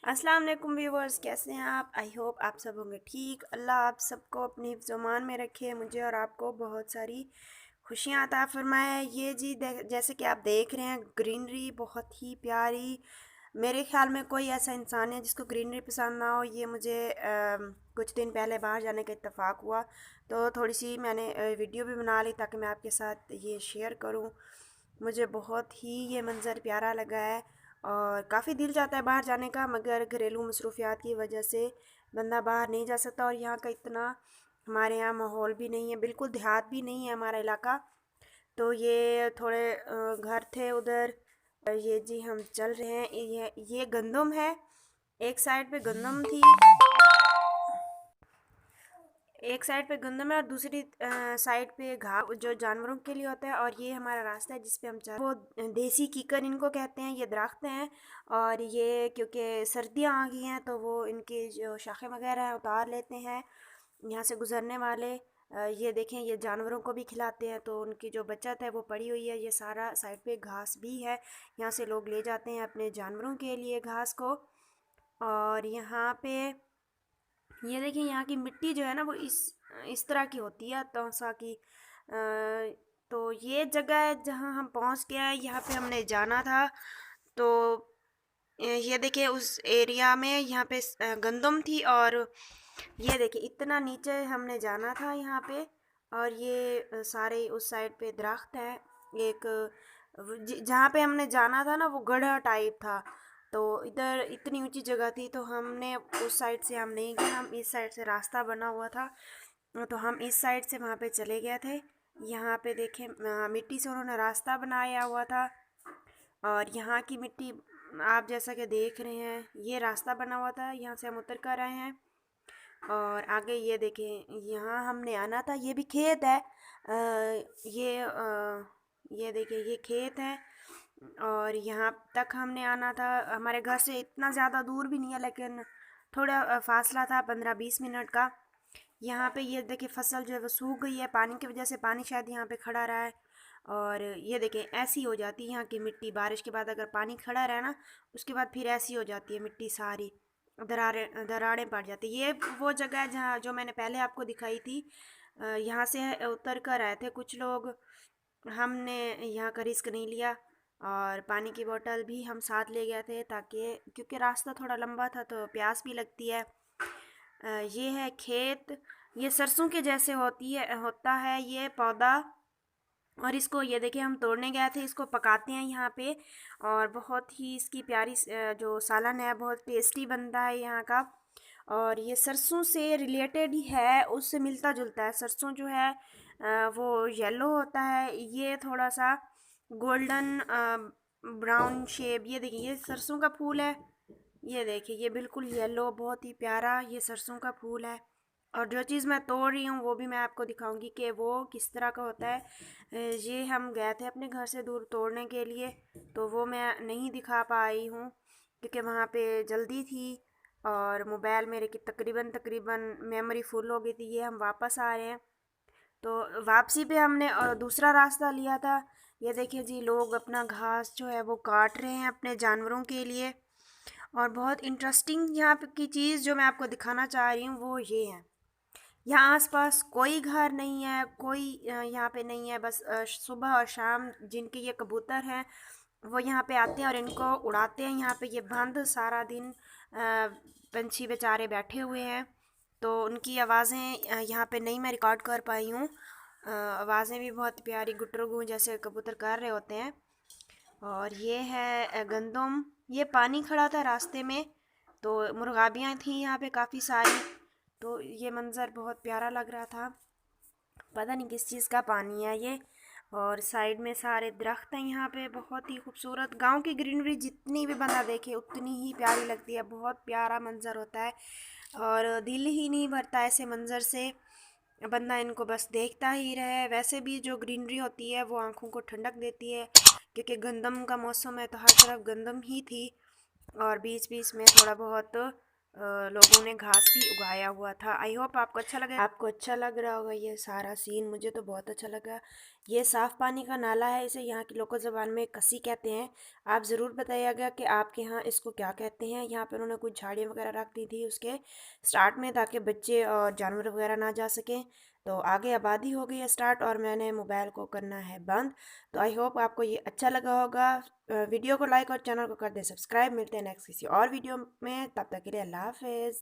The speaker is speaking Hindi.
अस्सलाम वालेकुम व्यूवर्स, कैसे हैं आप? आई होप आप सब होंगे ठीक। अल्लाह आप सबको अपनी ज़ुबान में रखे, मुझे और आपको बहुत सारी खुशियाँ अता फरमाए। ये जी जैसे कि आप देख रहे हैं, ग्रीनरी बहुत ही प्यारी। मेरे ख्याल में कोई ऐसा इंसान है जिसको ग्रीनरी पसंद ना हो। ये मुझे कुछ दिन पहले बाहर जाने का इत्तेफाक हुआ, तो थोड़ी सी मैंने वीडियो भी बना ली ताकि मैं आपके साथ ये शेयर करूँ। मुझे बहुत ही ये मंज़र प्यारा लगा है और काफ़ी दिल चाहता है बाहर जाने का, मगर घरेलू मसरूफियात की वजह से बंदा बाहर नहीं जा सकता। और यहाँ का इतना हमारे यहाँ माहौल भी नहीं है, बिल्कुल देहात भी नहीं है हमारा इलाका। तो ये थोड़े घर थे उधर। ये जी हम चल रहे हैं। ये गंदम है, एक साइड पे गंदम थी, एक साइड पे गंदम है और दूसरी साइड पे घास जो जानवरों के लिए होता है। और ये हमारा रास्ता है जिस पे हम चल, वो देसी कीकर इनको कहते हैं, ये दरख्त हैं। और ये क्योंकि सर्दियाँ आ गई हैं तो वो इनकी जो शाखें वगैरह हैं उतार लेते हैं यहाँ से गुजरने वाले। ये देखें, ये जानवरों को भी खिलाते हैं तो उनकी जो बचत है वो पड़ी हुई है। ये सारा साइड पे घास भी है, यहाँ से लोग ले जाते हैं अपने जानवरों के लिए घास को। और यहाँ पे ये देखिए, यहाँ की मिट्टी जो है ना वो इस तरह की होती है, तौसा की। तो ये जगह है जहाँ हम पहुँच गए हैं, यहाँ पे हमने जाना था। तो ये देखिए, उस एरिया में यहाँ पे गंदम थी। और ये देखिए, इतना नीचे हमने जाना था यहाँ पे। और ये सारे उस साइड पे दरख्त है। एक जहाँ पे हमने जाना था ना वो गड्ढा टाइप था, तो इधर इतनी ऊंची जगह थी तो हमने उस साइड से हम नहीं गए, हम इस साइड से रास्ता बना हुआ था तो हम इस साइड से वहाँ पे चले गए थे। यहाँ पे देखें, मिट्टी से उन्होंने रास्ता बनाया हुआ था। और यहाँ की मिट्टी आप जैसा कि देख रहे हैं, ये रास्ता बना हुआ था, यहाँ से हम उतर कर आए हैं। और आगे ये देखें, यहाँ हमने आना था, ये भी खेत है। ये देखिए, ये खेत है और यहाँ तक हमने आना था। हमारे घर से इतना ज़्यादा दूर भी नहीं है, लेकिन थोड़ा फासला था 15-20 मिनट का। यहाँ पे ये देखिए, फसल जो है वो सूख गई है पानी की वजह से, पानी शायद यहाँ पे खड़ा रहा है। और ये देखें, ऐसी हो जाती है यहाँ की मिट्टी, बारिश के बाद अगर पानी खड़ा रहा ना, उसके बाद फिर ऐसी हो जाती है मिट्टी सारी, दरारें दरारें पड़ जाती है। ये वो जगह है जहाँ जो मैंने पहले आपको दिखाई थी। यहाँ से उतर कर आए थे कुछ लोग, हमने यहाँ का रिस्क नहीं लिया। और पानी की बोतल भी हम साथ ले गए थे ताकि, क्योंकि रास्ता थोड़ा लंबा था तो प्यास भी लगती है। ये है खेत, ये सरसों के जैसे होता है ये पौधा। और इसको ये देखिए, हम तोड़ने गए थे, इसको पकाते हैं यहाँ पे। और बहुत ही इसकी प्यारी जो सालन है बहुत टेस्टी बनता है यहाँ का। और ये सरसों से रिलेटेड ही है, उससे मिलता जुलता है। सरसों जो है वो येलो होता है, ये थोड़ा सा गोल्डन ब्राउन शेप। ये देखिए, ये सरसों का फूल है। ये देखिए, ये बिल्कुल येलो, बहुत ही प्यारा ये सरसों का फूल है। और जो चीज़ मैं तोड़ रही हूँ वो भी मैं आपको दिखाऊंगी कि वो किस तरह का होता है। ये हम गए थे अपने घर से दूर तोड़ने के लिए, तो वो मैं नहीं दिखा पाई हूँ क्योंकि वहाँ पे जल्दी थी और मोबाइल मेरे की तकरीबन तकरीबन मेमोरी फुल हो गई थी। ये हम वापस आ रहे हैं, तो वापसी पे हमने दूसरा रास्ता लिया था। ये देखिए जी, लोग अपना घास जो है वो काट रहे हैं अपने जानवरों के लिए। और बहुत इंटरेस्टिंग यहाँ पे की चीज़ जो मैं आपको दिखाना चाह रही हूँ वो ये है, यहाँ आसपास कोई घर नहीं है, कोई यहाँ पे नहीं है। बस सुबह और शाम जिनके ये कबूतर हैं वो यहाँ पे आते हैं और इनको उड़ाते हैं। यहाँ पे ये बंद सारा दिन पंछी बेचारे बैठे हुए हैं, तो उनकी आवाज़ें यहाँ पे नहीं मैं रिकॉर्ड कर पाई हूँ। आवाज़ें भी बहुत प्यारी गुटर गूं जैसे कबूतर कर रहे होते हैं। और ये है गंदम, ये पानी खड़ा था रास्ते में तो मुर्गाबियाँ थी यहाँ पे काफ़ी सारी, तो ये मंज़र बहुत प्यारा लग रहा था। पता नहीं किस चीज़ का पानी है ये। और साइड में सारे दरख्त हैं यहाँ पे, बहुत ही खूबसूरत। गांव की ग्रीनरी जितनी भी बंदा देखे उतनी ही प्यारी लगती है, बहुत प्यारा मंज़र होता है और दिल ही नहीं भरता ऐसे मंज़र से, बंदा इनको बस देखता ही रहे। वैसे भी जो ग्रीनरी होती है वो आँखों को ठंडक देती है, क्योंकि गंदम का मौसम है तो हर तरफ गंदम ही थी। और बीच बीच में थोड़ा बहुत लोगों ने घास भी उगाया हुआ था। आई होप आपको अच्छा लग रहा होगा ये सारा सीन। मुझे तो बहुत अच्छा लगा। ये साफ़ पानी का नाला है, इसे यहाँ की लोकल ज़बान में कसी कहते हैं। आप ज़रूर बताइएगा कि आपके यहाँ इसको क्या कहते हैं। यहाँ पे उन्होंने कुछ झाड़ियाँ वगैरह रख दी थी उसके स्टार्ट में, ताकि बच्चे और जानवर वगैरह ना जा सकें। तो आगे आबादी हो गई है स्टार्ट, और मैंने मोबाइल को करना है बंद। तो आई होप आपको ये अच्छा लगा होगा। वीडियो को लाइक और चैनल को कर दे सब्सक्राइब। मिलते हैं नेक्स्ट किसी और वीडियो में, तब तक के लिए अल्लाह हाफिज़।